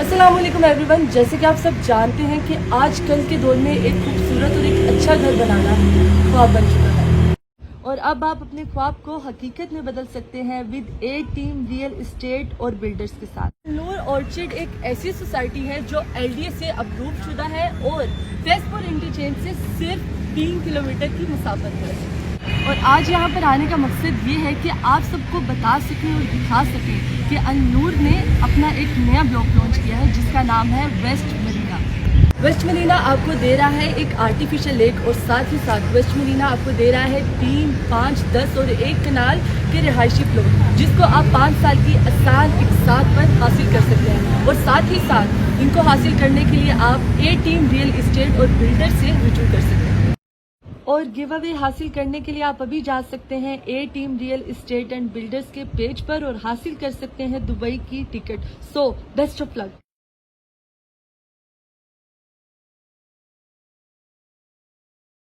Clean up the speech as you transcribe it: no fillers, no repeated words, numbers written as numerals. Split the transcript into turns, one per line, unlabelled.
अस्सलाम वालेकुम एवरीवन। जैसे कि आप सब जानते हैं कि आजकल के दौर में एक खूबसूरत और एक अच्छा घर बनाना ख्वाब बन चुका है और अब आप अपने ख्वाब को हकीकत में बदल सकते हैं with A team real estate और बिल्डर्स के साथ। नूर ऑर्चिड एक ऐसी सोसाइटी है जो LDA से अप्रूव शुदा है और फैजपुर इंटरचेंज से सिर्फ 3 किलोमीटर की मुसाफत है। और आज यहाँ पर आने का मकसद ये है कि आप सबको बता सकें और दिखा सकें कि अल-नूर ने अपना एक नया ब्लॉक लॉन्च किया है जिसका नाम है वेस्ट मरीना। वेस्ट मरीना आपको दे रहा है एक आर्टिफिशियल लेक और साथ ही साथ वेस्ट मरीना आपको दे रहा है 3, 5, 10 और 1 कनाल के रिहायशी प्लॉट जिसको आप 5 साल की आसान इकसात पर हासिल कर सकते हैं। और साथ ही साथ इनको हासिल करने के लिए आप ए टीम रियल एस्टेट और बिल्डर से रुजू कर सकते हैं। और गिव अवे हासिल करने के लिए आप अभी जा सकते हैं A team real estate and builders के पेज पर और हासिल कर सकते हैं दुबई की ticket. So best of luck.